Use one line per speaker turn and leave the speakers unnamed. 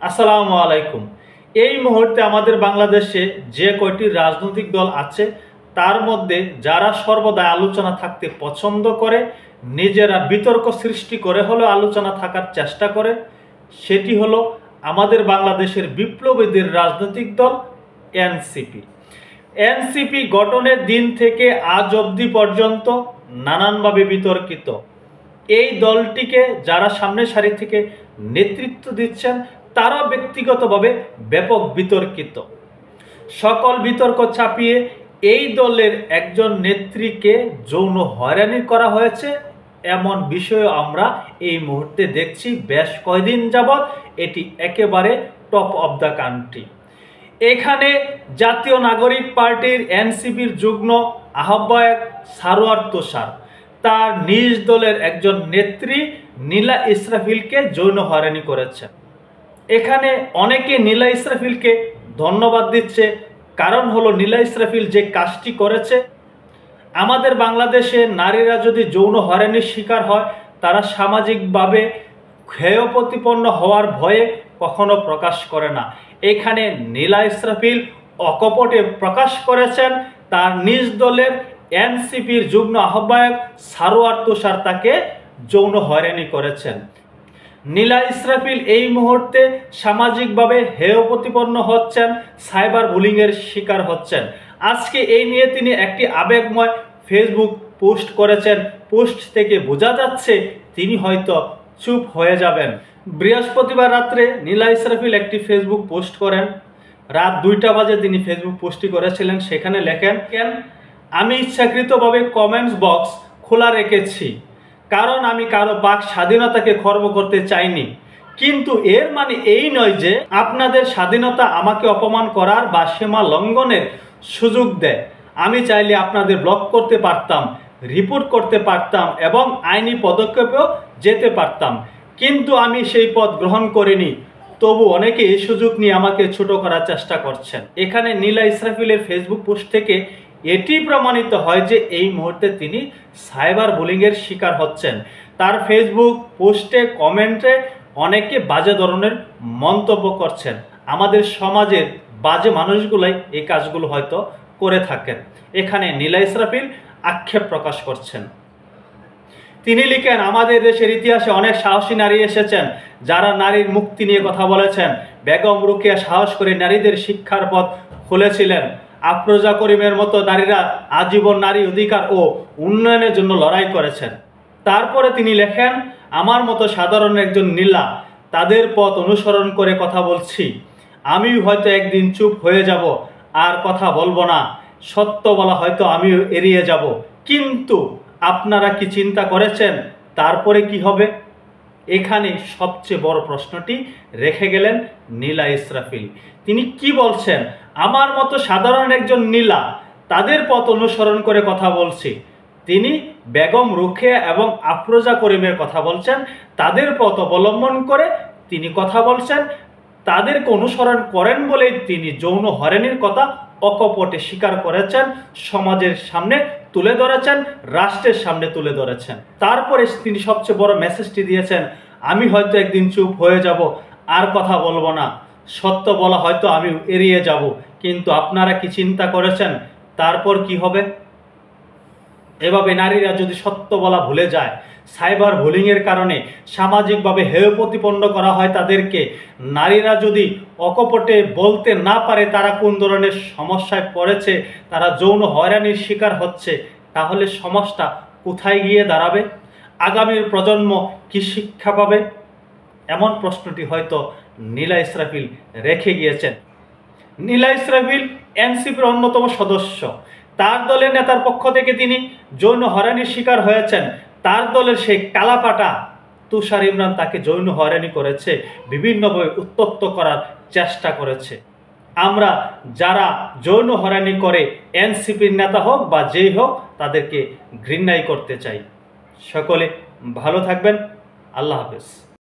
আসসালামু আলাইকুম। এই মুহূর্তে আমাদের বাংলাদেশে যে কয়টি রাজনৈতিক দল আছে তার মধ্যে যারা সর্বদা আলোচনা থাকতে পছন্দ করে, নিজেরা বিতর্ক সৃষ্টি করে হলেও আলোচনা থাকার চেষ্টা করে, সেটি হলো আমাদের বাংলাদেশের বিপ্লবীদের রাজনৈতিক দল এনসিপি। এনসিপি গঠনের দিন থেকে আজ অবধি পর্যন্ত নানানভাবে বিতর্কিত। এই দলটিকে যারা সামনের সারি থেকে নেতৃত্ব দিচ্ছেন তারা ব্যক্তিগতভাবে ব্যাপক বিতর্কিত। সকল বিতর্ক ছাপিয়ে এই দলের একজন নেত্রীকে যৌন হয়রানি করা হয়েছে এমন বিষয় আমরা এই মুহূর্তে দেখছি। বেশ কয়েকদিন যাবৎ এটি একেবারে টপ অব দ্য কান্ট্রি। এখানে জাতীয় নাগরিক পার্টির এনসিপির যুগ্ম আহ্বায়ক সারোয়ার তুষার তার নিজ দলের একজন নেত্রী নীলা ইসরাফিলকে যৌন হয়রানি করেছে। এখানে অনেকে নীলা ইসরাফিলকে ধন্যবাদ দিচ্ছে, কারণ হলো নীলা ইসরাফিল যে কাজটি করেছে, আমাদের বাংলাদেশে নারীরা যদি যৌন হয়রানির শিকার হয় তারা সামাজিকভাবে হেয় প্রতিপন্ন হওয়ার ভয়ে কখনো প্রকাশ করে না। এখানে নীলা ইসরাফিল অকপটে প্রকাশ করেছেন তার নিজ দলের এনসিপির যুগ্ম আহ্বায়ক সারোয়ার তুষার তাকে যৌন হয়রানি করেছেন। নীলা ইসরাফিল এই মুহূর্তে সামাজিকভাবে হেয় প্রতিপন্ন হচ্ছেন, সাইবার বুলিংয়ের শিকার হচ্ছেন। আজকে এই নিয়ে তিনি একটি আবেগময় ফেসবুক পোস্ট করেছেন। পোস্ট থেকে বোঝা যাচ্ছে তিনি হয়তো চুপ হয়ে যাবেন। বৃহস্পতিবার রাত্রে নীলা ইসরাফিল একটি ফেসবুক পোস্ট করেন। রাত 2টা বাজে তিনি ফেসবুক পোস্টটি করেছিলেন। সেখানে লেখেন, আমি ইচ্ছাকৃতভাবে কমেন্টস বক্স খোলা রেখেছি কারণ আমি কারো বাক স্বাধীনতাকে খর্ব করতে চাইনি, কিন্তু এর মানে এই নয় যে আপনাদের স্বাধীনতা আমাকে অপমান করার বা সীমা লঙ্ঘনের সুযোগ দেয়। আমি চাইলে আপনাদের ব্লক করতে পারতাম, রিপোর্ট করতে পারতাম এবং আইনি পদক্ষেপেও যেতে পারতাম, কিন্তু আমি সেই পথ গ্রহণ করিনি। তবু অনেকে এই সুযোগ নিয়ে আমাকে ছোট করার চেষ্টা করছেন। এখানে নীলা ইসরাফিলের ফেসবুক পোস্ট থেকে এটি প্রমাণিত হয় যে এই মুহূর্তে তিনি সাইবার বুলিংয়ের শিকার হচ্ছেন। তার ফেসবুক পোস্টে কমেন্টে অনেকে বাজে ধরনের মন্তব্য করছেন। আমাদের সমাজের বাজে মানুষগুলাই এই কাজগুলো হয়তো করে থাকেন। এখানে নীলা ইসরাফিল আক্ষেপ প্রকাশ করছেন। তিনি লিখেন, আমাদের দেশের ইতিহাসে অনেক সাহসী নারী এসেছেন যারা নারীর মুক্তি নিয়ে কথা বলেছেন। বেগম রোকেয়া সাহস করে নারীদের শিক্ষার পথ খুলেছিলেন। আফরোজা করিমের মতো নারীরা আজীবন নারী অধিকার ও উন্নয়নের জন্য লড়াই করেছেন। তারপরে তিনি লেখেন, আমার মতো সাধারণ একজন নীলা তাদের পথ অনুসরণ করে কথা বলছি। আমিও হয়তো একদিন চুপ হয়ে যাব, আর কথা বলবো না। সত্য বলা হয়তো আমিও এড়িয়ে যাব, কিন্তু আপনারা কি চিন্তা করেছেন তারপরে কি হবে? এখানে সবচেয়ে বড় প্রশ্নটি রেখে গেলেন নীলা ইসরাফিল। তিনি কি বলছেন? আমার মতো সাধারণ একজন নীলা তাদের পথ অনুসরণ করে কথা বলছি। তিনি বেগম রোকেয়া এবং আফরোজা করিমের কথা বলছেন। তাদের পথ অবলম্বন করে তিনি কথা বলছেন। তাদেরকে অনুসরণ করেন বলেই তিনি যৌন হয়রানির কথা অকপটে স্বীকার করেছেন, সমাজের সামনে তুলে ধরেছেন, রাষ্ট্রের সামনে তুলে ধরেছেন। তারপরে তিনি সবচেয়ে বড় মেসেজটি দিয়েছেন, আমি হয়তো একদিন চুপ হয়ে যাব, আর কথা বলবো না। সত্য বলা হয়তো আমি এড়িয়ে যাব, কিন্তু আপনারা কি চিন্তা করেছেন তারপর কি হবে? এভাবে নারীরা যদি সত্য বলা ভুলে যায়, সাইবার বুলিংয়ের কারণে সামাজিকভাবে হেয় প্রতিপন্ন করা হয় তাদেরকে, নারীরা যদি অকপটে বলতে না পারে তারা কোন ধরনের সমস্যায় পড়েছে, তারা যৌন হয়রানির শিকার হচ্ছে, তাহলে সমাজটা কোথায় গিয়ে দাঁড়াবে? আগামীর প্রজন্ম কি শিক্ষা পাবে? এমন প্রশ্নটি হয়তো নীলা ইসরাফিল রেখে গিয়েছেন। নীলা ইসরাফিল এনসিপির অন্যতম সদস্য। তার দলের নেতার পক্ষ থেকে তিনি যৌন হয়রানির শিকার হয়েছেন। তার দলের সেই কালাপাটা তুষার ইমরান তাকে যৌন হয়রানি করেছে, বিভিন্নভাবে উত্তপ্ত করার চেষ্টা করেছে। আমরা যারা যৌন হয়রানি করে এনসিপির নেতা হোক বা যেই হোক তাদেরকে ঘৃণাই করতে চাই। সকলে ভালো থাকবেন। আল্লাহ হাফেজ।